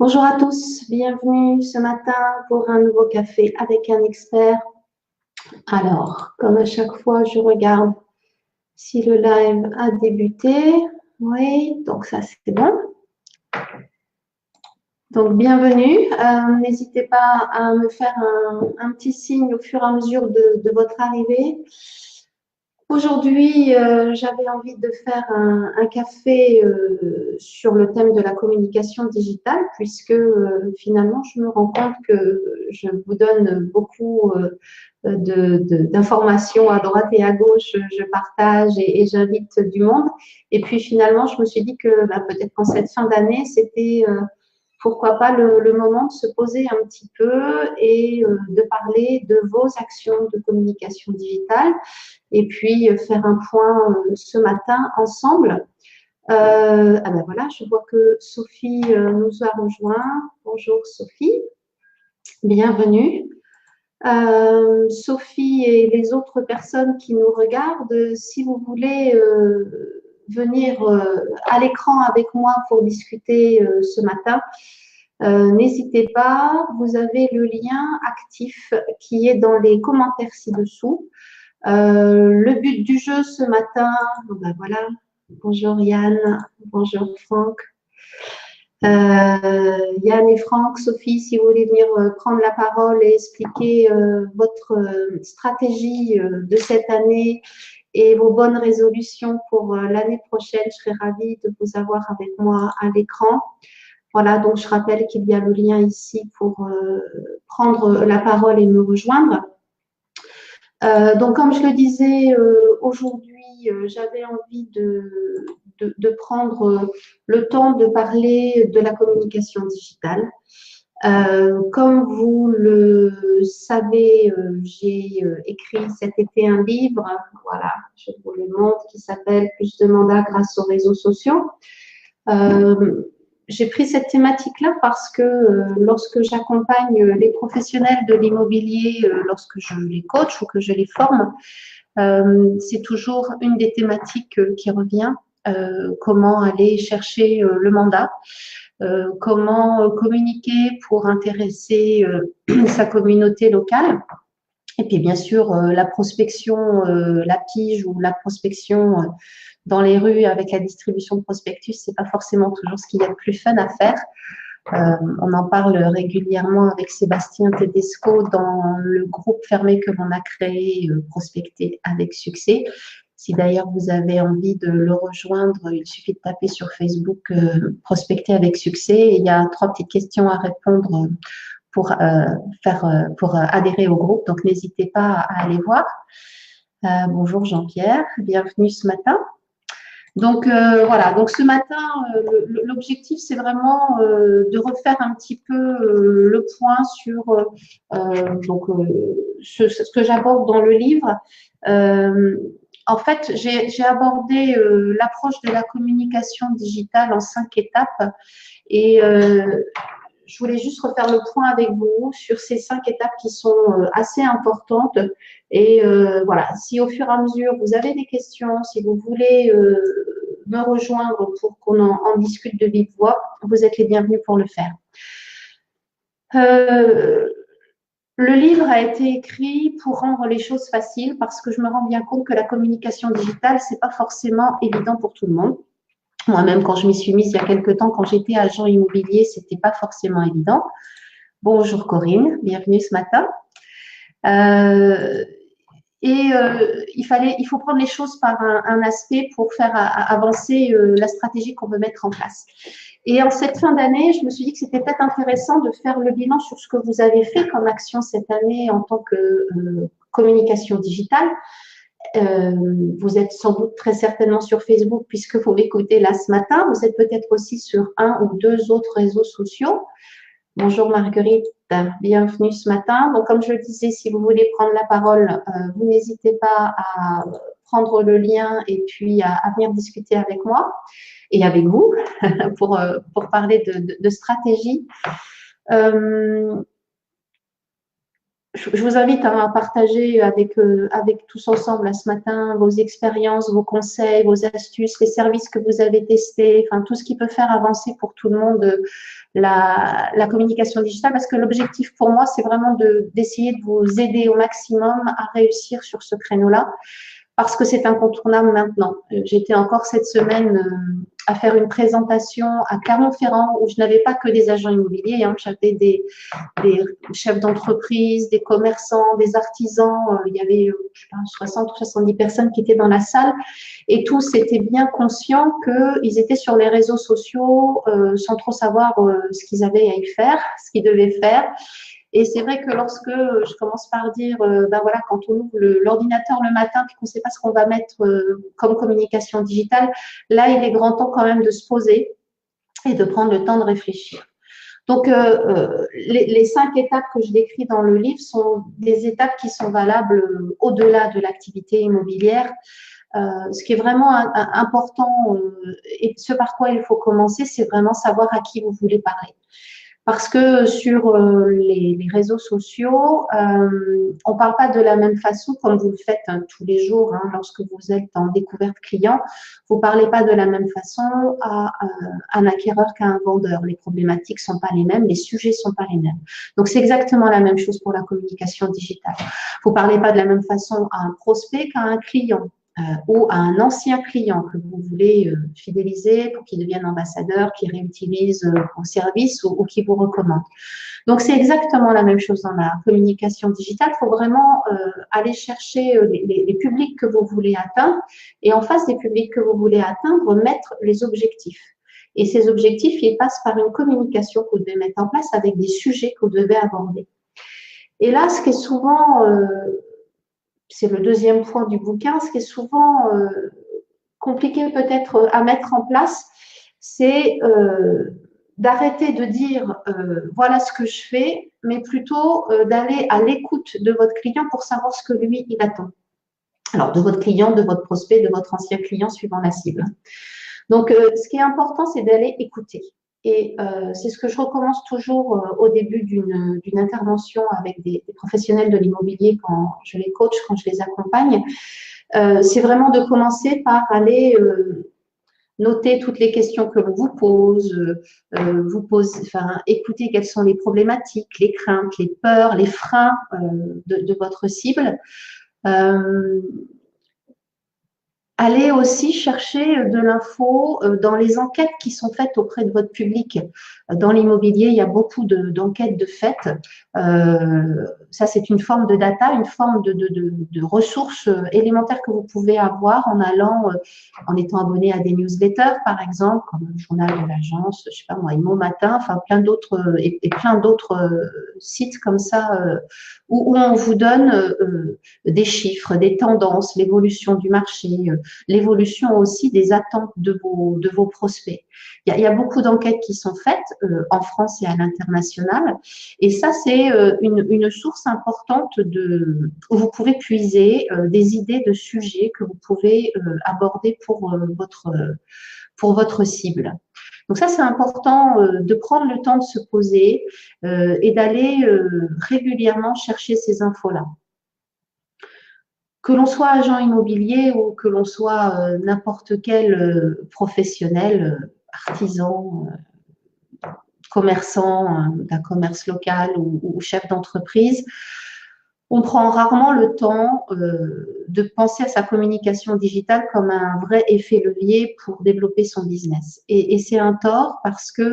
Bonjour à tous, bienvenue ce matin pour un nouveau café avec un expert. Alors, comme à chaque fois, je regarde si le live a débuté. Oui, donc ça c'est bon. Donc bienvenue. N'hésitez pas à me faire un petit signe au fur et à mesure de votre arrivée. Aujourd'hui, j'avais envie de faire un café sur le thème de la communication digitale, puisque finalement, je me rends compte que je vous donne beaucoup d'informations à droite et à gauche, je partage et j'invite du monde. Et puis finalement, je me suis dit que peut-être qu'en cette fin d'année, c'était pourquoi pas le moment de se poser un petit peu et de parler de vos actions de communication digitale et puis faire un point ce matin ensemble. Ah ben voilà, je vois que Sophie nous a rejoint. Bonjour Sophie, bienvenue. Sophie et les autres personnes qui nous regardent, si vous voulez venir à l'écran avec moi pour discuter ce matin, n'hésitez pas, vous avez le lien actif qui est dans les commentaires ci-dessous. Le but du jeu ce matin, ben voilà, bonjour Yann, bonjour Franck. Yann et Franck, Sophie, si vous voulez venir prendre la parole et expliquer votre stratégie de cette année et vos bonnes résolutions pour l'année prochaine, je serais ravie de vous avoir avec moi à l'écran. Voilà, donc je rappelle qu'il y a le lien ici pour prendre la parole et me rejoindre. Donc, comme je le disais, aujourd'hui, j'avais envie de prendre le temps de parler de la communication digitale. Comme vous le savez, j'ai écrit cet été un livre, voilà, je vous le montre, qui s'appelle « Plus de mandats grâce aux réseaux sociaux ». J'ai pris cette thématique-là parce que lorsque j'accompagne les professionnels de l'immobilier, lorsque je les coach ou que je les forme, c'est toujours une des thématiques qui revient. Comment aller chercher le mandat, comment communiquer pour intéresser sa communauté locale. Et puis bien sûr, la prospection, la pige ou la prospection dans les rues avec la distribution de prospectus, c'est pas forcément toujours ce qu'il y a de plus fun à faire. On en parle régulièrement avec Sébastien Tedesco dans le groupe fermé que l'on a créé, Prospecter avec succès. Si d'ailleurs vous avez envie de le rejoindre, il suffit de taper sur Facebook Prospecter avec succès. Et il y a 3 petites questions à répondre pour adhérer au groupe. Donc n'hésitez pas à aller voir. Bonjour Jean-Pierre, bienvenue ce matin. Donc voilà, donc ce matin, l'objectif c'est vraiment de refaire un petit peu le point sur ce que j'aborde dans le livre. En fait, j'ai abordé l'approche de la communication digitale en 5 étapes et je voulais juste refaire le point avec vous sur ces 5 étapes qui sont assez importantes. Et voilà, si au fur et à mesure vous avez des questions, si vous voulez me rejoindre pour qu'on en discute de vive voix, vous êtes les bienvenus pour le faire. Le livre a été écrit pour rendre les choses faciles parce que je me rends bien compte que la communication digitale, ce n'est pas forcément évident pour tout le monde. Moi-même, quand je m'y suis mise il y a quelques temps, quand j'étais agent immobilier, ce n'était pas forcément évident. Bonjour Corinne, bienvenue ce matin. Il faut prendre les choses par un aspect pour faire avancer la stratégie qu'on veut mettre en place. Et en cette fin d'année, je me suis dit que c'était peut-être intéressant de faire le bilan sur ce que vous avez fait comme action cette année en tant que communication digitale. Vous êtes sans doute très certainement sur Facebook puisque vous m'écoutez là ce matin. Vous êtes peut-être aussi sur 1 ou 2 autres réseaux sociaux. Bonjour Marguerite, bienvenue ce matin. Donc comme je le disais, si vous voulez prendre la parole, vous n'hésitez pas à prendre le lien et puis à venir discuter avec moi et avec vous pour parler de stratégie. je vous invite à partager avec tous ensemble là, ce matin vos expériences, vos conseils, vos astuces, les services que vous avez testés, enfin tout ce qui peut faire avancer pour tout le monde la communication digitale, parce que l'objectif pour moi, c'est vraiment d'essayer de vous aider au maximum à réussir sur ce créneau-là, parce que c'est incontournable maintenant. J'étais encore cette semaine à faire une présentation à Clermont-Ferrand où je n'avais pas que des agents immobiliers, hein, j'avais des chefs d'entreprise, des commerçants, des artisans. Il y avait je sais pas, 60 ou 70 personnes qui étaient dans la salle et tous étaient bien conscients qu'ils étaient sur les réseaux sociaux sans trop savoir ce qu'ils avaient à y faire, ce qu'ils devaient faire. Et c'est vrai que lorsque je commence par dire, ben voilà, quand on ouvre l'ordinateur le matin puis qu'on ne sait pas ce qu'on va mettre comme communication digitale, là, il est grand temps quand même de se poser et de prendre le temps de réfléchir. Donc, les 5 étapes que je décris dans le livre sont des étapes qui sont valables au-delà de l'activité immobilière. Ce qui est vraiment important et ce par quoi il faut commencer, c'est vraiment savoir à qui vous voulez parler. Parce que sur les réseaux sociaux, on ne parle pas de la même façon comme vous le faites tous les jours lorsque vous êtes en découverte client. Vous ne parlez pas de la même façon à un acquéreur qu'à un vendeur. Les problématiques ne sont pas les mêmes, les sujets ne sont pas les mêmes. Donc, c'est exactement la même chose pour la communication digitale. Vous ne parlez pas de la même façon à un prospect qu'à un client. Ou à un ancien client que vous voulez fidéliser pour qu'il devienne ambassadeur, qu'il réutilise vos services ou qu'il vous recommande. Donc, c'est exactement la même chose dans la communication digitale. Il faut vraiment aller chercher les publics que vous voulez atteindre et en face des publics que vous voulez atteindre, mettre les objectifs. Et ces objectifs, ils passent par une communication que vous devez mettre en place avec des sujets que vous devez aborder. Et là, ce qui est souvent c'est le deuxième point du bouquin, ce qui est souvent compliqué peut-être à mettre en place, c'est d'arrêter de dire voilà ce que je fais, mais plutôt d'aller à l'écoute de votre client pour savoir ce que lui, il attend. Alors, de votre client, de votre prospect, de votre ancien client, suivant la cible. Donc, ce qui est important, c'est d'aller écouter. Et c'est ce que je recommence toujours au début d'une intervention avec des professionnels de l'immobilier quand je les coach, quand je les accompagne. C'est vraiment de commencer par aller noter toutes les questions que l'on vous pose, écouter quelles sont les problématiques, les craintes, les peurs, les freins de votre cible. Allez aussi chercher de l'info dans les enquêtes qui sont faites auprès de votre public. Dans l'immobilier, il y a beaucoup d'enquêtes de faites. Ça, c'est une forme de data, une forme de ressources élémentaires que vous pouvez avoir en allant, en étant abonné à des newsletters, par exemple, comme le journal de l'agence, je sais pas moi, Immo Matin, enfin plein d'autres et plein d'autres sites comme ça où on vous donne des chiffres, des tendances, l'évolution du marché, l'évolution aussi des attentes de vos prospects. Il y a beaucoup d'enquêtes qui sont faites en France et à l'international. Et ça, c'est une source importante où vous pouvez puiser des idées de sujets que vous pouvez aborder pour votre cible. Donc ça, c'est important de prendre le temps de se poser et d'aller régulièrement chercher ces infos-là. Que l'on soit agent immobilier ou que l'on soit n'importe quel professionnel, artisan, commerçant d'un commerce local ou chef d'entreprise, on prend rarement le temps de penser à sa communication digitale comme un vrai effet levier pour développer son business. Et c'est un tort parce que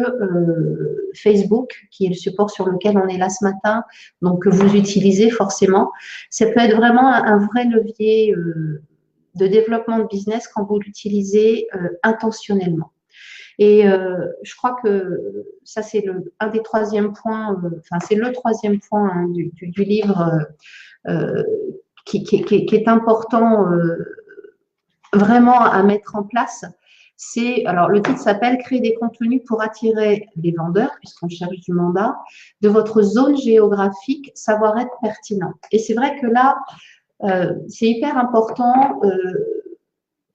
Facebook, qui est le support sur lequel on est là ce matin, donc que vous utilisez forcément, ça peut être vraiment un vrai levier de développement de business quand vous l'utilisez intentionnellement. Et je crois que ça, c'est un des troisièmes points, c'est le troisième point du livre qui est important vraiment à mettre en place. Alors le titre s'appelle « Créer des contenus pour attirer des vendeurs », puisqu'on cherche du mandat, de votre zone géographique, savoir être pertinent. Et c'est vrai que là, c'est hyper important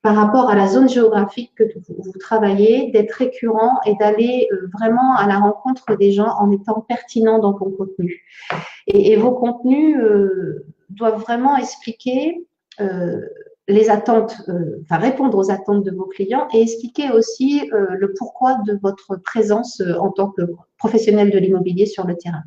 par rapport à la zone géographique que vous travaillez, d'être récurrent et d'aller vraiment à la rencontre des gens en étant pertinent dans vos contenus. Et vos contenus doivent vraiment expliquer les attentes, enfin répondre aux attentes de vos clients et expliquer aussi le pourquoi de votre présence en tant que professionnel de l'immobilier sur le terrain.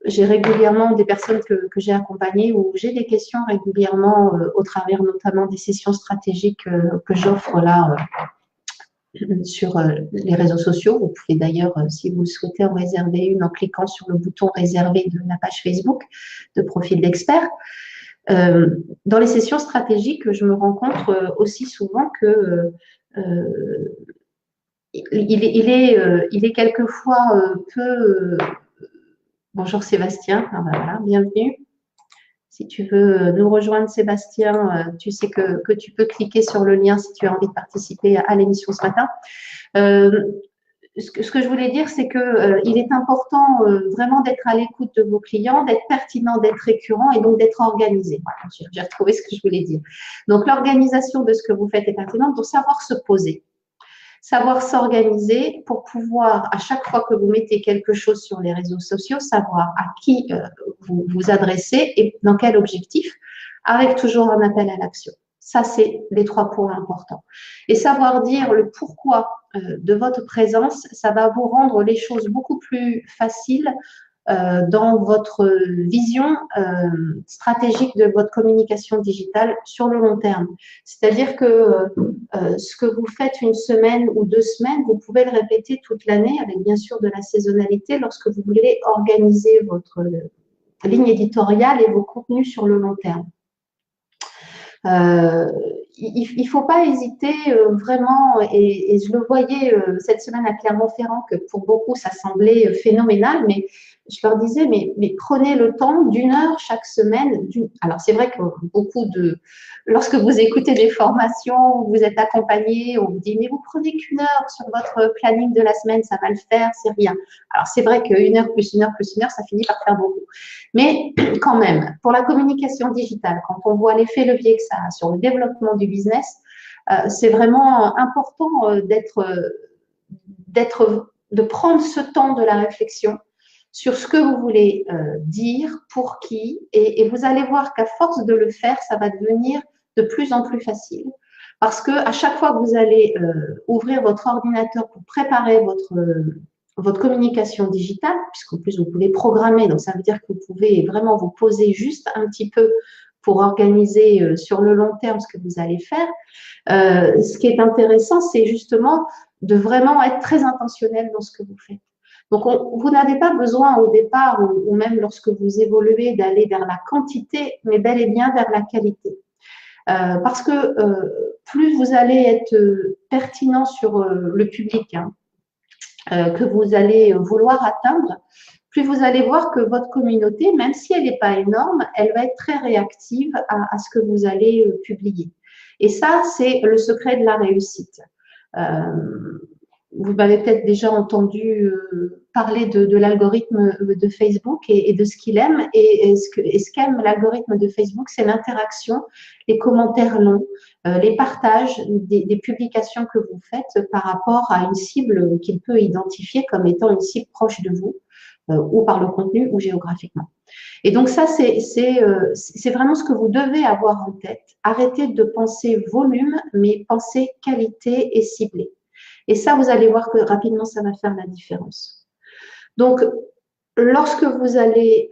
J'ai régulièrement des personnes que j'ai accompagnées où j'ai des questions régulièrement au travers notamment des sessions stratégiques que j'offre là sur les réseaux sociaux. Vous pouvez d'ailleurs, si vous le souhaitez, en réserver une en cliquant sur le bouton réserver de la page Facebook de Profil d'Expert. Dans les sessions stratégiques, je me rends compte aussi souvent que il est quelquefois peu… bonjour Sébastien, voilà, bienvenue. Si tu veux nous rejoindre Sébastien, tu sais que tu peux cliquer sur le lien si tu as envie de participer à l'émission ce matin. Ce que je voulais dire, c'est qu'il est important vraiment d'être à l'écoute de vos clients, d'être pertinent, d'être récurrent et donc d'être organisé. Voilà, j'ai retrouvé ce que je voulais dire. Donc, l'organisation de ce que vous faites est pertinente pour savoir se poser, savoir s'organiser pour pouvoir, à chaque fois que vous mettez quelque chose sur les réseaux sociaux, savoir à qui vous vous adressez et dans quel objectif, avec toujours un appel à l'action. Ça, c'est les 3 points importants. Et savoir dire le pourquoi de votre présence, ça va vous rendre les choses beaucoup plus faciles dans votre vision stratégique de votre communication digitale sur le long terme. C'est-à-dire que ce que vous faites une semaine ou 2 semaines, vous pouvez le répéter toute l'année avec bien sûr de la saisonnalité lorsque vous voulez organiser votre ligne éditoriale et vos contenus sur le long terme. Il ne faut pas hésiter vraiment, et je le voyais cette semaine à Clermont-Ferrand, que pour beaucoup ça semblait phénoménal, mais je leur disais, mais prenez le temps d'1 heure chaque semaine. Alors c'est vrai que lorsque vous écoutez des formations, vous êtes accompagné, on vous dit, mais vous prenez qu'1 heure sur votre planning de la semaine, ça va le faire, c'est rien. Alors c'est vrai qu'1 heure plus 1 heure plus 1 heure, ça finit par faire beaucoup. Mais quand même, pour la communication digitale, quand on voit l'effet levier que ça a sur le développement du business, c'est vraiment important de prendre ce temps de la réflexion sur ce que vous voulez dire, pour qui, et vous allez voir qu'à force de le faire, ça va devenir de plus en plus facile. Parce qu'à chaque fois que vous allez ouvrir votre ordinateur pour préparer votre communication digitale, puisqu'en plus vous pouvez programmer, donc ça veut dire que vous pouvez vraiment vous poser juste un petit peu pour organiser sur le long terme ce que vous allez faire. Ce qui est intéressant, c'est justement de vraiment être très intentionnel dans ce que vous faites. Donc, vous n'avez pas besoin au départ ou même lorsque vous évoluez d'aller vers la quantité, mais bel et bien vers la qualité. Parce que plus vous allez être pertinent sur le public que vous allez vouloir atteindre, plus vous allez voir que votre communauté, même si elle n'est pas énorme, elle va être très réactive à ce que vous allez publier. Et ça, c'est le secret de la réussite. Vous m'avez peut-être déjà entendu parler de l'algorithme de Facebook et de ce qu'il aime. Et ce qu'aime l'algorithme de Facebook, c'est l'interaction, les commentaires longs, les partages des publications que vous faites par rapport à une cible qu'il peut identifier comme étant une cible proche de vous, ou par le contenu ou géographiquement. Et donc ça, c'est vraiment ce que vous devez avoir en tête. Arrêtez de penser volume, mais pensez qualité et ciblé. Et ça, vous allez voir que rapidement, ça va faire la différence. Donc, lorsque vous allez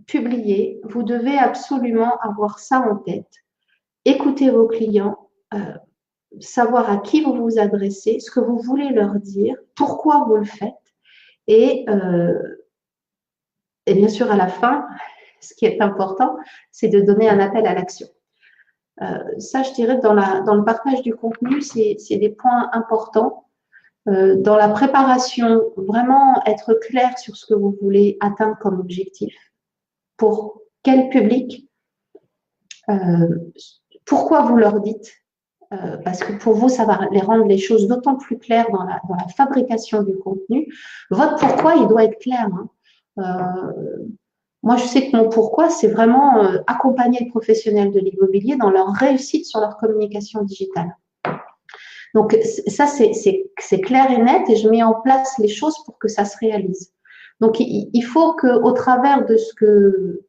publier, vous devez absolument avoir ça en tête. Écoutez vos clients, savoir à qui vous vous adressez, ce que vous voulez leur dire, pourquoi vous le faites. Et bien sûr, à la fin, ce qui est important, c'est de donner un appel à l'action. Ça, je dirais, dans le partage du contenu, c'est des points importants. Dans la préparation, vraiment être clair sur ce que vous voulez atteindre comme objectif. Pour quel public, pourquoi vous leur dites, parce que pour vous, ça va les rendre les choses d'autant plus claires dans la fabrication du contenu. Votre pourquoi, il doit être clair. Moi, je sais que mon pourquoi, c'est vraiment accompagner les professionnels de l'immobilier dans leur réussite sur leur communication digitale. Donc, ça, c'est clair et net et je mets en place les choses pour que ça se réalise. Donc, il faut qu'au travers de ce que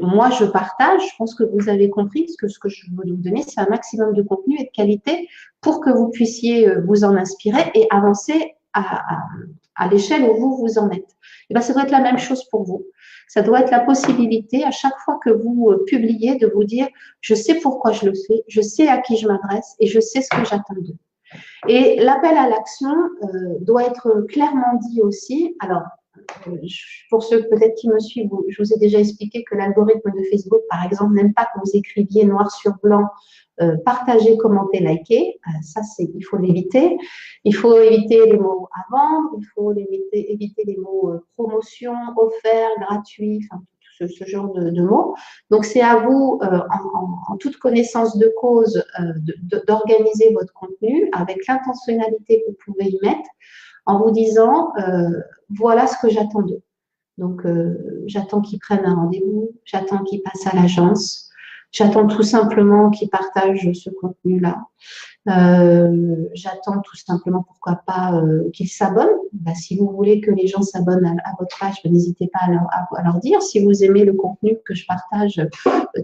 moi, je partage, je pense que vous avez compris ce que je veux vous donner, c'est un maximum de contenu et de qualité pour que vous puissiez vous en inspirer et avancer à l'échelle où vous vous en êtes. Et bien, ça doit être la même chose pour vous. Ça doit être la possibilité, à chaque fois que vous publiez, de vous dire, je sais pourquoi je le fais, je sais à qui je m'adresse et je sais ce que j'attends d'eux. Et l'appel à l'action doit être clairement dit aussi. Alors, pour ceux peut-être qui me suivent, je vous ai déjà expliqué que l'algorithme de Facebook, par exemple, n'aime pas que vous écriviez noir sur blanc, partagez, commentez, likez. Ça, il faut l'éviter. Il faut éviter les mots à vendre, il faut éviter les mots promotion, offert, gratuit, enfin, ce genre de mots. Donc, c'est à vous, en toute connaissance de cause, d'organiser votre contenu avec l'intentionnalité que vous pouvez y mettre en vous disant, voilà ce que j'attends d'eux. Donc, j'attends qu'ils prennent un rendez-vous, j'attends qu'ils passent à l'agence, j'attends tout simplement qu'ils partagent ce contenu-là. J'attends tout simplement, pourquoi pas, qu'ils s'abonnent. Ben, si vous voulez que les gens s'abonnent à votre page, ben, n'hésitez pas à leur dire. Si vous aimez le contenu que je partage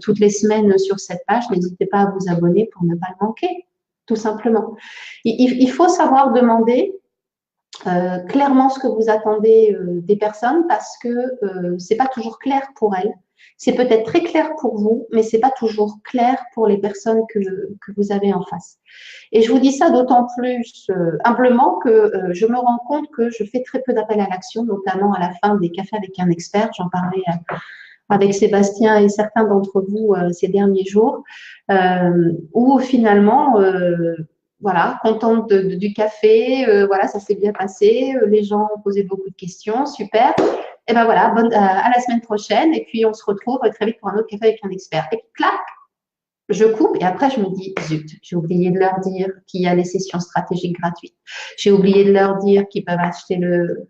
toutes les semaines sur cette page, n'hésitez pas à vous abonner pour ne pas le manquer, tout simplement. Il faut savoir demander clairement ce que vous attendez des personnes parce que c'est pas toujours clair pour elles. C'est peut-être très clair pour vous, mais c'est pas toujours clair pour les personnes que vous avez en face. Et je vous dis ça d'autant plus humblement que je me rends compte que je fais très peu d'appels à l'action, notamment à la fin des cafés avec un expert. J'en parlais avec Sébastien et certains d'entre vous ces derniers jours, où finalement voilà, contente du café, voilà, ça s'est bien passé, les gens ont posé beaucoup de questions, super. Et ben voilà, à la semaine prochaine, et puis on se retrouve très vite pour un autre café avec un expert. Et puis, clac, je coupe et après je me dis, zut, j'ai oublié de leur dire qu'il y a les sessions stratégiques gratuites. J'ai oublié de leur dire qu'ils peuvent acheter le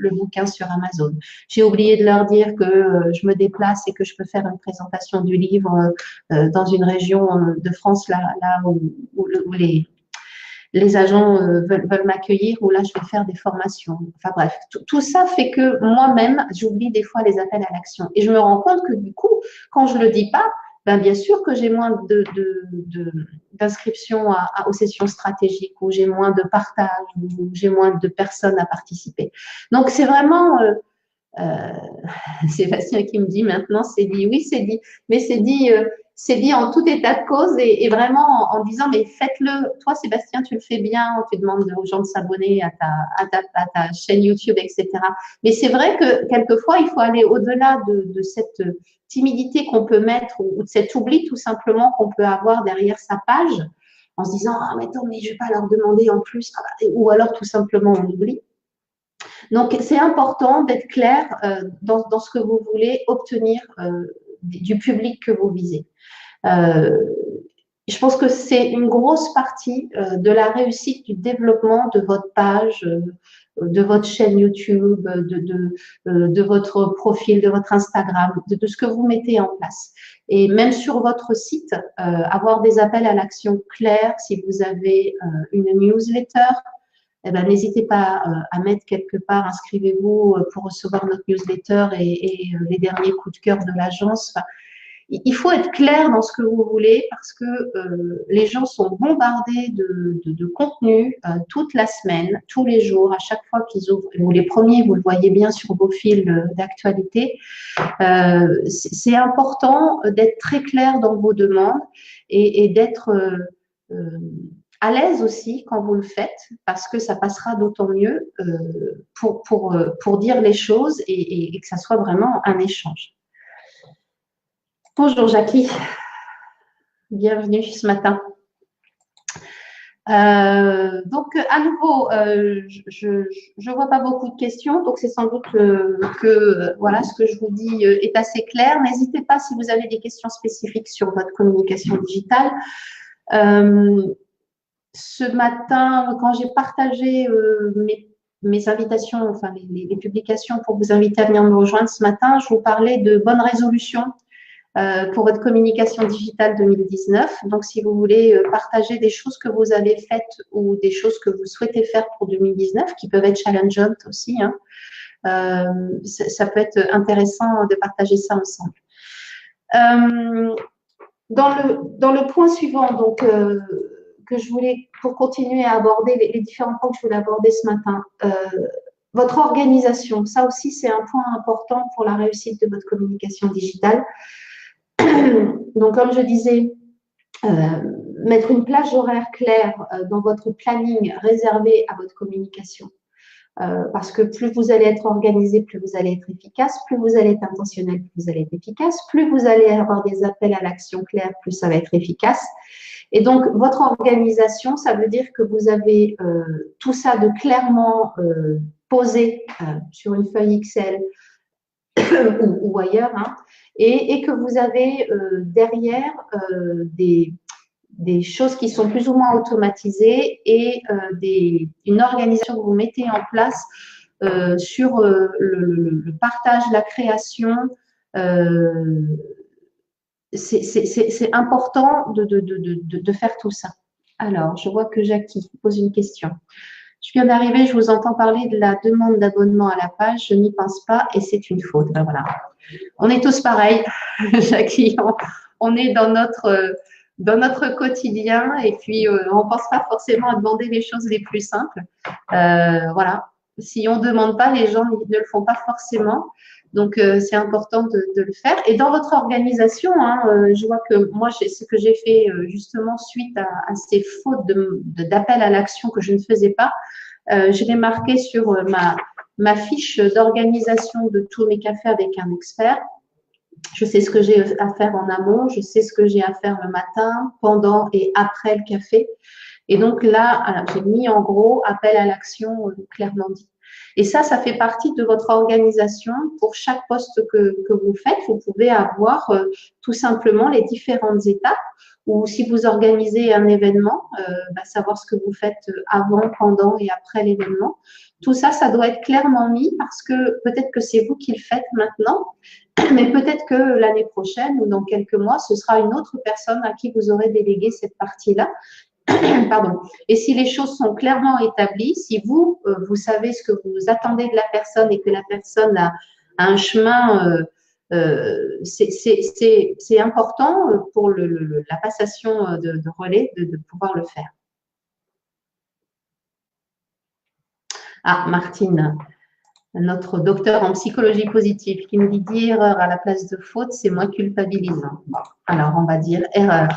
bouquin sur Amazon. J'ai oublié de leur dire que je me déplace et que je peux faire une présentation du livre dans une région de France là où les agents veulent m'accueillir, ou là, je vais faire des formations. Enfin bref, tout ça fait que moi-même, j'oublie des fois les appels à l'action. Et je me rends compte que du coup, quand je ne le dis pas, ben bien sûr que j'ai moins d'inscriptions aux sessions stratégiques, ou j'ai moins de partage, ou j'ai moins de personnes à participer. Donc, c'est vraiment… Sébastien qui me dit maintenant, c'est dit, oui, c'est dit, mais c'est dit en tout état de cause et vraiment en disant, mais faites-le. Toi, Sébastien, tu le fais bien, tu demandes aux gens de s'abonner à ta chaîne YouTube, etc. Mais c'est vrai que quelquefois, il faut aller au-delà de cette timidité qu'on peut mettre ou de cet oubli tout simplement qu'on peut avoir derrière sa page en se disant, ah, mais attends, mais je ne vais pas leur demander en plus, ou alors tout simplement on oublie. Donc, c'est important d'être clair dans ce que vous voulez obtenir du public que vous visez. Je pense que c'est une grosse partie de la réussite du développement de votre page, de votre chaîne YouTube, de votre profil, de votre Instagram, de ce que vous mettez en place. Et même sur votre site, avoir des appels à l'action clairs, si vous avez une newsletter, eh ben, n'hésitez pas à mettre quelque part, inscrivez-vous pour recevoir notre newsletter et les derniers coups de cœur de l'agence. Enfin, il faut être clair dans ce que vous voulez parce que les gens sont bombardés de contenu toute la semaine, tous les jours, à chaque fois qu'ils ouvrent. Vous les premiers, vous le voyez bien sur vos fils d'actualité. C'est important d'être très clair dans vos demandes et d'être à l'aise aussi quand vous le faites, parce que ça passera d'autant mieux pour dire les choses et que ça soit vraiment un échange. Bonjour Jackie, bienvenue ce matin. Donc à nouveau, je vois pas beaucoup de questions, donc c'est sans doute que voilà, ce que je vous dis est assez clair. N'hésitez pas si vous avez des questions spécifiques sur votre communication digitale. Ce matin, quand j'ai partagé mes invitations, enfin les publications pour vous inviter à venir me rejoindre ce matin, je vous parlais de bonnes résolutions pour votre communication digitale 2019. Donc, si vous voulez partager des choses que vous avez faites ou des choses que vous souhaitez faire pour 2019, qui peuvent être challengeantes aussi, hein, ça peut être intéressant de partager ça ensemble. Dans le point suivant, donc, que je voulais, pour continuer à aborder les différents points que je voulais aborder ce matin, votre organisation, ça aussi c'est un point important pour la réussite de votre communication digitale. Donc, comme je disais, mettre une plage horaire claire dans votre planning réservé à votre communication. Parce que plus vous allez être organisé, plus vous allez être efficace, plus vous allez être intentionnel, plus vous allez être efficace, plus vous allez avoir des appels à l'action clairs, plus ça va être efficace. Et donc, votre organisation, ça veut dire que vous avez tout ça de clairement posé sur une feuille Excel ou ailleurs, hein, et que vous avez derrière des choses qui sont plus ou moins automatisées et une organisation que vous mettez en place sur le partage, la création. C'est important de faire tout ça. Alors, je vois que Jackie pose une question. Je viens d'arriver, je vous entends parler de la demande d'abonnement à la page, je n'y pense pas et c'est une faute. Ben voilà. On est tous pareils, Jackie, on est dans notre quotidien et puis on ne pense pas forcément à demander les choses les plus simples. Voilà. Si on ne demande pas, les gens ne le font pas forcément. Donc, c'est important de le faire. Et dans votre organisation, hein, je vois que moi, ce que j'ai fait justement suite à ces fautes d'appel à l'action que je ne faisais pas, je l'ai marqué sur ma fiche d'organisation de tous mes cafés avec un expert. Je sais ce que j'ai à faire en amont, je sais ce que j'ai à faire le matin, pendant et après le café. Et donc là, j'ai mis en gros appel à l'action clairement dit. Et ça fait partie de votre organisation. Pour chaque poste que vous faites, vous pouvez avoir tout simplement les différentes étapes. Ou si vous organisez un événement, savoir ce que vous faites avant, pendant et après l'événement. Tout ça, ça doit être clairement mis parce que peut-être que c'est vous qui le faites maintenant, mais peut-être que l'année prochaine ou dans quelques mois, ce sera une autre personne à qui vous aurez délégué cette partie-là. Pardon. Et si les choses sont clairement établies, si vous, vous savez ce que vous attendez de la personne et que la personne a un chemin, c'est important pour la passation de relais de pouvoir le faire. Ah, Martine, notre docteur en psychologie positive qui nous dit 10 erreurs à la place de faute, c'est moins culpabilisant. Alors, on va dire erreur.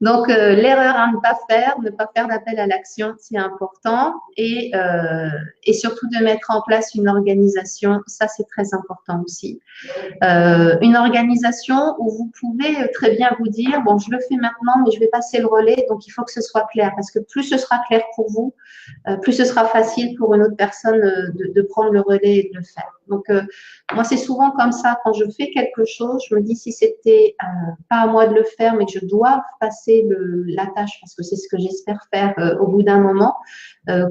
Donc, l'erreur à ne pas faire d'appel à l'action, c'est important. Et surtout de mettre en place une organisation, ça c'est très important aussi. Une organisation où vous pouvez très bien vous dire, bon, je le fais maintenant, mais je vais passer le relais, donc il faut que ce soit clair. Parce que plus ce sera clair pour vous, plus ce sera facile pour une autre personne de prendre le relais et de le faire. Donc, moi, c'est souvent comme ça. Quand je fais quelque chose, je me dis si c'était pas à moi de le faire, mais que je dois passer la tâche, parce que c'est ce que j'espère faire au bout d'un moment,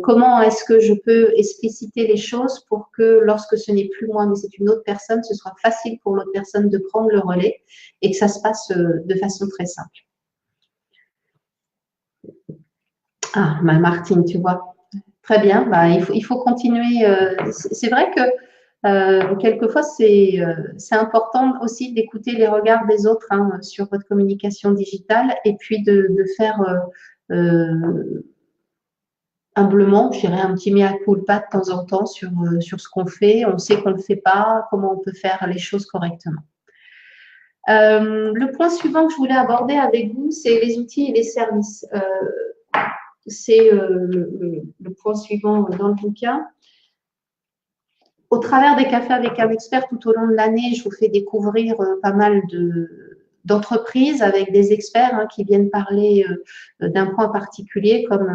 comment est-ce que je peux expliciter les choses pour que lorsque ce n'est plus moi, mais c'est une autre personne, ce soit facile pour l'autre personne de prendre le relais et que ça se passe de façon très simple. Ah, Martine, tu vois. Très bien, il faut continuer. C'est vrai que quelquefois, c'est important aussi d'écouter les regards des autres hein, sur votre communication digitale et puis de faire humblement, je dirais un petit mea culpa de temps en temps sur ce qu'on fait. On sait qu'on ne le fait pas, comment on peut faire les choses correctement. Le point suivant que je voulais aborder avec vous, c'est les outils et les services. C'est le point suivant dans le bouquin. Au travers des cafés avec un expert tout au long de l'année, je vous fais découvrir pas mal d'entreprises avec des experts hein, qui viennent parler d'un point particulier comme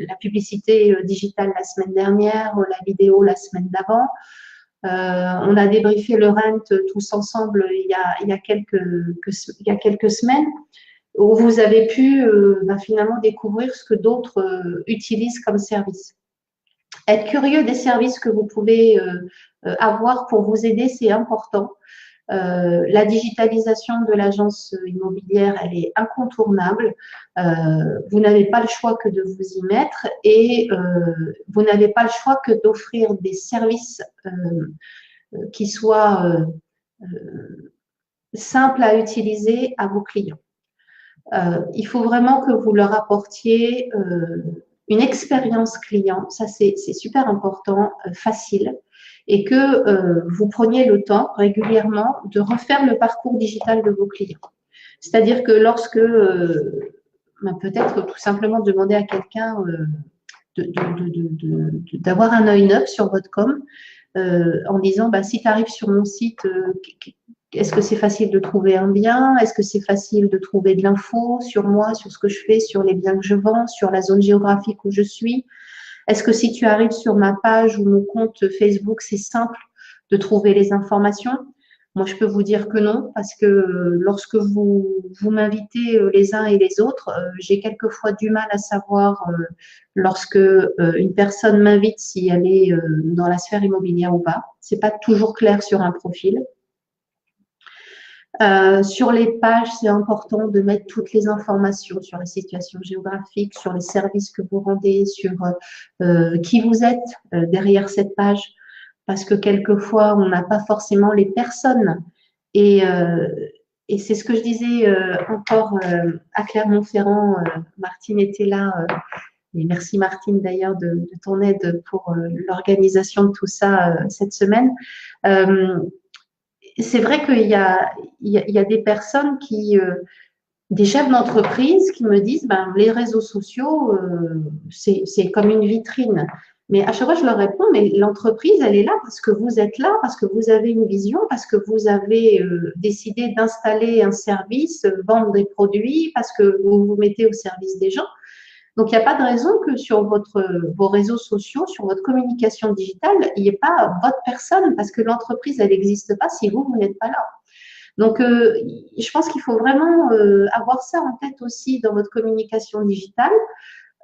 la publicité digitale la semaine dernière, la vidéo la semaine d'avant. On a débriefé le rent tous ensemble il y a quelques semaines où vous avez pu finalement découvrir ce que d'autres utilisent comme service. Être curieux des services que vous pouvez avoir pour vous aider, c'est important. La digitalisation de l'agence immobilière, elle est incontournable. Vous n'avez pas le choix que de vous y mettre et vous n'avez pas le choix que d'offrir des services qui soient simples à utiliser à vos clients. Il faut vraiment que vous leur apportiez une expérience client, ça c'est super important, facile, et que vous preniez le temps régulièrement de refaire le parcours digital de vos clients. C'est-à-dire que lorsque, peut-être tout simplement demander à quelqu'un d'avoir un œil neuf sur votre com, en disant si tu arrives sur mon site, est-ce que c'est facile de trouver un bien? Est-ce que c'est facile de trouver de l'info sur moi, sur ce que je fais, sur les biens que je vends, sur la zone géographique où je suis? Est-ce que si tu arrives sur ma page ou mon compte Facebook, c'est simple de trouver les informations? Moi, je peux vous dire que non, parce que lorsque vous m'invitez les uns et les autres, j'ai quelquefois du mal à savoir lorsque une personne m'invite si elle est dans la sphère immobilière ou pas. C'est pas toujours clair sur un profil. Sur les pages, c'est important de mettre toutes les informations sur la situation géographique, sur les services que vous rendez, sur qui vous êtes derrière cette page, parce que quelquefois, on n'a pas forcément les personnes. Et c'est ce que je disais encore à Clermont-Ferrand. Martine était là. Et merci Martine d'ailleurs de ton aide pour l'organisation de tout ça cette semaine. C'est vrai qu'il y a des personnes des chefs d'entreprise qui me disent, les réseaux sociaux, c'est comme une vitrine. Mais à chaque fois, je leur réponds, mais l'entreprise, elle est là parce que vous êtes là, parce que vous avez une vision, parce que vous avez décidé d'installer un service, vendre des produits, parce que vous vous mettez au service des gens. Donc, il n'y a pas de raison que sur vos réseaux sociaux, sur votre communication digitale, il n'y ait pas votre personne, parce que l'entreprise, elle n'existe pas si vous n'êtes pas là. Donc, je pense qu'il faut vraiment avoir ça en tête aussi dans votre communication digitale.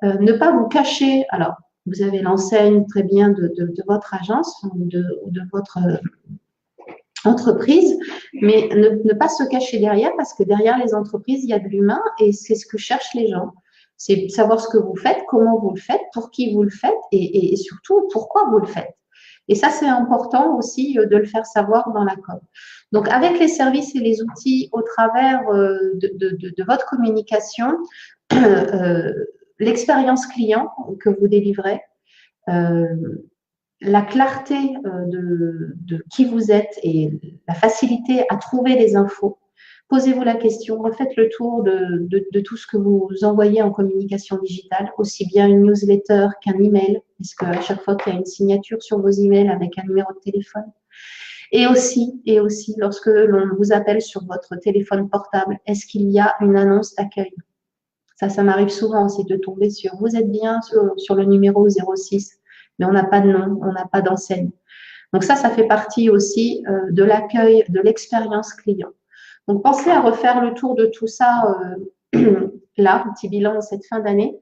Ne pas vous cacher. Alors, vous avez l'enseigne très bien de votre agence ou de votre entreprise, mais ne pas se cacher derrière, parce que derrière les entreprises, il y a de l'humain et c'est ce que cherchent les gens. C'est savoir ce que vous faites, comment vous le faites, pour qui vous le faites et surtout pourquoi vous le faites. Et ça, c'est important aussi de le faire savoir dans la com. Donc, avec les services et les outils au travers de votre communication, l'expérience client que vous délivrez, la clarté de qui vous êtes et la facilité à trouver les infos. Posez-vous la question, refaites le tour de tout ce que vous envoyez en communication digitale, aussi bien une newsletter qu'un email, puisque à chaque fois qu'il y a une signature sur vos emails avec un numéro de téléphone. Et aussi, lorsque l'on vous appelle sur votre téléphone portable, est-ce qu'il y a une annonce d'accueil? Ça m'arrive souvent aussi de tomber sur « Vous êtes bien sur le numéro 06 », mais on n'a pas de nom, on n'a pas d'enseigne. Donc ça fait partie aussi de l'accueil, de l'expérience client. Donc, pensez à refaire le tour de tout ça là, un petit bilan en cette fin d'année,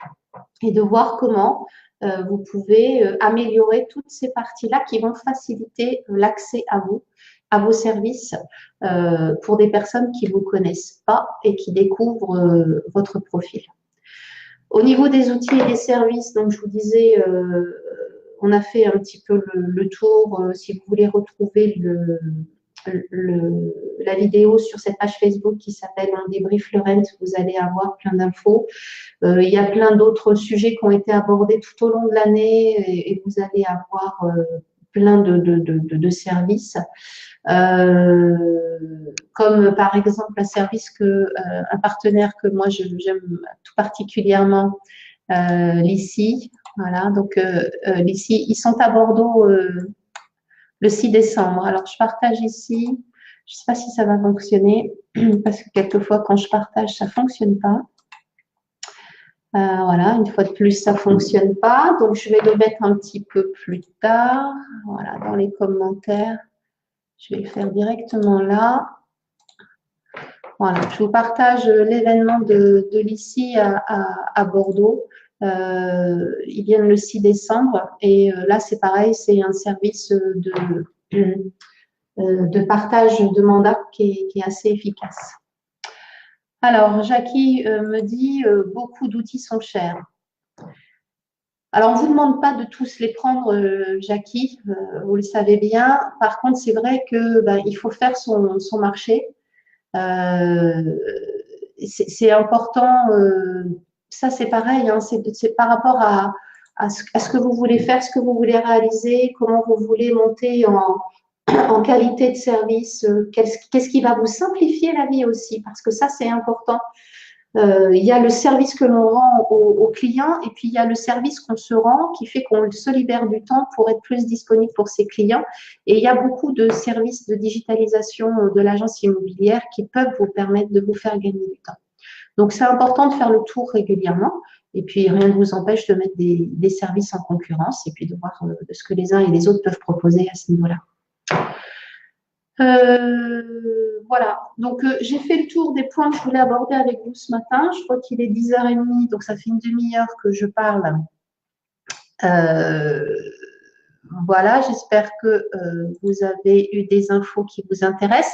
et de voir comment vous pouvez améliorer toutes ces parties-là qui vont faciliter l'accès à vous, à vos services, pour des personnes qui ne vous connaissent pas et qui découvrent votre profil. Au niveau des outils et des services, donc je vous disais, on a fait un petit peu le tour. Si vous voulez retrouver la vidéo sur cette page Facebook qui s'appelle On débrief le rent, vous allez avoir plein d'infos. Il y a plein d'autres sujets qui ont été abordés tout au long de l'année et vous allez avoir plein de services. Comme par exemple un service un partenaire que moi j'aime tout particulièrement, l'ICI. Voilà, donc l'ICI, ils sont à Bordeaux le 6 décembre. Alors je partage ici, je ne sais pas si ça va fonctionner, parce que quelquefois quand je partage, ça ne fonctionne pas. Voilà, une fois de plus, ça ne fonctionne pas. Donc, je vais le mettre un petit peu plus tard. Voilà, dans les commentaires. Je vais le faire directement là. Voilà, je vous partage l'événement de l'ICI à Bordeaux. Ils viennent le 6 décembre et là, c'est pareil, c'est un service de partage de mandat qui est assez efficace. Alors, Jackie me dit beaucoup d'outils sont chers. Alors, on ne vous demande pas de tous les prendre, Jackie, vous le savez bien. Par contre, c'est vrai que il faut faire son marché. C'est important. Ça, c'est pareil. Hein, c'est par rapport à ce que vous voulez faire, ce que vous voulez réaliser, comment vous voulez monter en qualité de service. Qu'est-ce qui va vous simplifier la vie aussi, parce que ça, c'est important. Il y a le service que l'on rend aux clients et puis il y a le service qu'on se rend qui fait qu'on se libère du temps pour être plus disponible pour ses clients. Et il y a beaucoup de services de digitalisation de l'agence immobilière qui peuvent vous permettre de vous faire gagner du temps. Donc, c'est important de faire le tour régulièrement et puis rien ne vous empêche de mettre des services en concurrence et puis de voir ce que les uns et les autres peuvent proposer à ce niveau-là. Voilà, donc j'ai fait le tour des points que je voulais aborder avec vous ce matin. Je crois qu'il est 10h30, donc ça fait une demi-heure que je parle. Voilà, j'espère que vous avez eu des infos qui vous intéressent.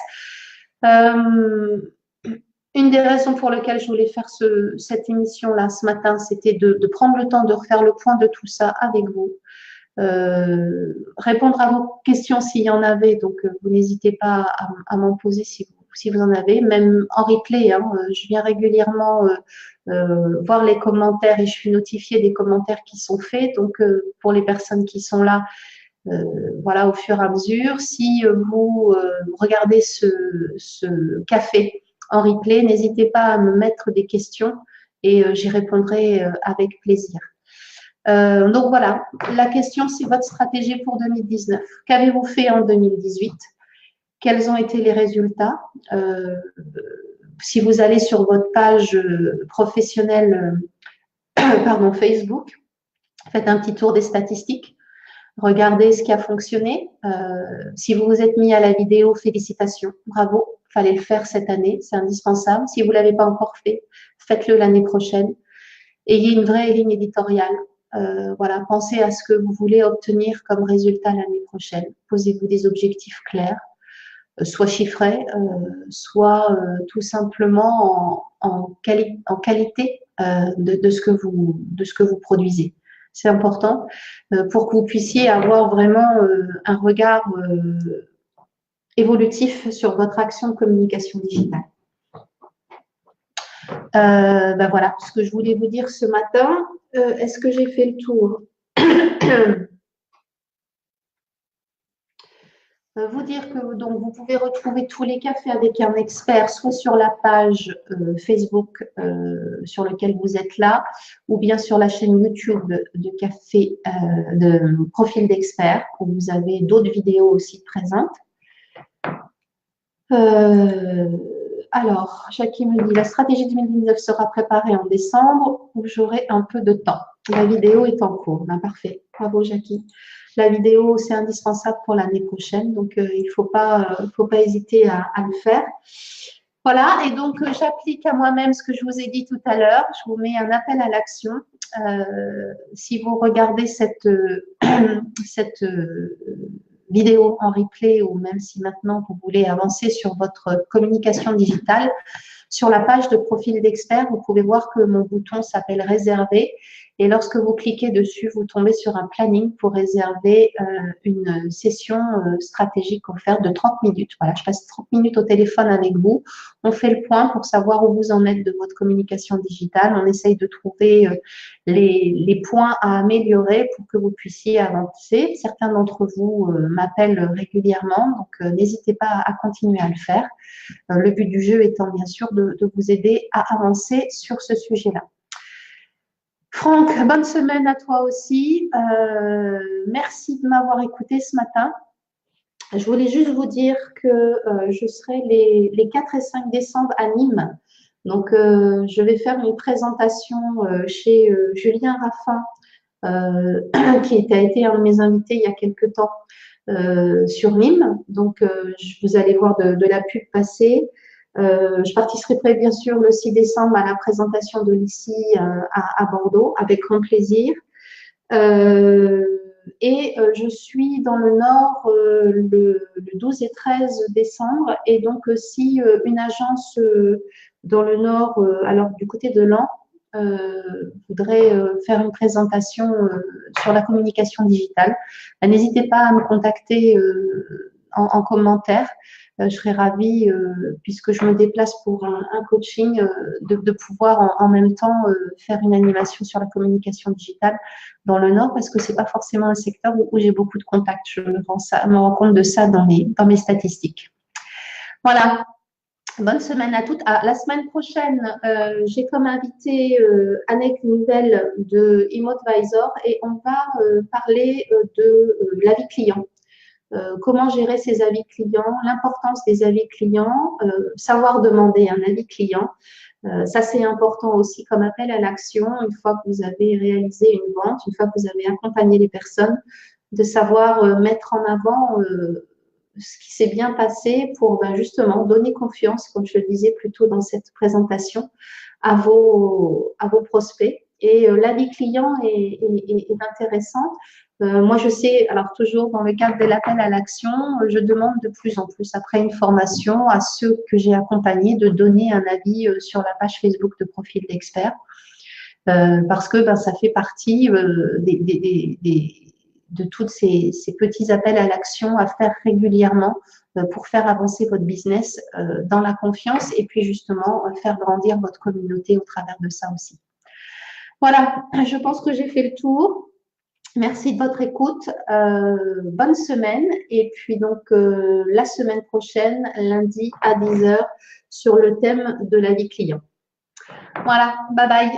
Une des raisons pour lesquelles je voulais faire cette émission-là ce matin, c'était de prendre le temps de refaire le point de tout ça avec vous. Répondre à vos questions s'il y en avait, donc vous n'hésitez pas à m'en poser si vous en avez, même en replay, hein, je viens régulièrement voir les commentaires et je suis notifiée des commentaires qui sont faits, donc pour les personnes qui sont là, voilà, au fur et à mesure, si vous regardez ce café en replay, n'hésitez pas à me mettre des questions et j'y répondrai avec plaisir. Donc voilà, la question c'est votre stratégie pour 2019. Qu'avez-vous fait en 2018? Quels ont été les résultats? Si vous allez sur votre page professionnelle, pardon, Facebook, faites un petit tour des statistiques, regardez ce qui a fonctionné. Si vous vous êtes mis à la vidéo, félicitations, bravo, il fallait le faire cette année, c'est indispensable. Si vous ne l'avez pas encore fait, faites-le l'année prochaine. Ayez une vraie ligne éditoriale. Voilà, pensez à ce que vous voulez obtenir comme résultat l'année prochaine. Posez-vous des objectifs clairs, soit chiffrés, soit tout simplement en qualité de ce que vous produisez. C'est important pour que vous puissiez avoir vraiment un regard évolutif sur votre action de communication digitale. Voilà ce que je voulais vous dire ce matin. Est-ce que j'ai fait le tour? Vous dire que donc, vous pouvez retrouver tous les cafés avec un expert, soit sur la page Facebook sur laquelle vous êtes là, ou bien sur la chaîne YouTube de café de profil d'expert, où vous avez d'autres vidéos aussi présentes. Alors, Jackie me dit, la stratégie 2019 sera préparée en décembre où j'aurai un peu de temps. La vidéo est en cours. Ben, parfait. Bravo, Jackie. La vidéo, c'est indispensable pour l'année prochaine, donc il ne faut pas hésiter à le faire. Voilà, et donc j'applique à moi-même ce que je vous ai dit tout à l'heure. Je vous mets un appel à l'action. Si vous regardez cette vidéo en replay ou même si maintenant vous voulez avancer sur votre communication digitale, sur la page de profil d'expert, vous pouvez voir que mon bouton s'appelle réserver et lorsque vous cliquez dessus, vous tombez sur un planning pour réserver une session stratégique offerte de 30 minutes. Voilà, je passe 30 minutes au téléphone avec vous. On fait le point pour savoir où vous en êtes de votre communication digitale. On essaye de trouver les points à améliorer pour que vous puissiez avancer. Certains d'entre vous m'appellent régulièrement, donc n'hésitez pas à continuer à le faire. Le but du jeu étant bien sûr de vous aider à avancer sur ce sujet-là. Franck, bonne semaine à toi aussi. Merci de m'avoir écouté ce matin. Je voulais juste vous dire que je serai les 4 et 5 décembre à Nîmes. Donc, je vais faire une présentation chez Julien Raffin, qui a été un de mes invités il y a quelques temps sur Nîmes. Donc, vous allez voir de la pub passer. Je participerai bien sûr le 6 décembre à la présentation de l'ICI à Bordeaux, avec grand plaisir. Je suis dans le Nord le 12 et 13 décembre. Et donc, si une agence dans le Nord, alors du côté de Laon, voudrait faire une présentation sur la communication digitale, n'hésitez pas à me contacter en commentaire. Je serais ravie, puisque je me déplace pour un coaching, de pouvoir en même temps faire une animation sur la communication digitale dans le Nord, parce que ce n'est pas forcément un secteur où j'ai beaucoup de contacts. Je me rends compte de ça dans mes statistiques. Voilà. Bonne semaine à toutes. La semaine prochaine, j'ai comme invité Annette Nouvelle de ImmoAdvisor, et on va parler de l'avis client. Comment gérer ses avis clients, l'importance des avis clients, savoir demander un avis client. Ça, c'est important aussi comme appel à l'action. Une fois que vous avez réalisé une vente, une fois que vous avez accompagné les personnes, de savoir mettre en avant ce qui s'est bien passé pour justement donner confiance, comme je le disais plus tôt dans cette présentation, à vos prospects. Et l'avis client est intéressant. Moi, je sais, alors toujours dans le cadre de l'appel à l'action, je demande de plus en plus, après une formation, à ceux que j'ai accompagnés de donner un avis sur la page Facebook de Profil d'Expert, parce que ça fait partie de tous ces petits appels à l'action à faire régulièrement pour faire avancer votre business dans la confiance, et puis justement faire grandir votre communauté au travers de ça aussi. Voilà, je pense que j'ai fait le tour. Merci de votre écoute. Bonne semaine. Et puis donc, la semaine prochaine, lundi à 10 h, sur le thème de l'avis client. Voilà, bye bye.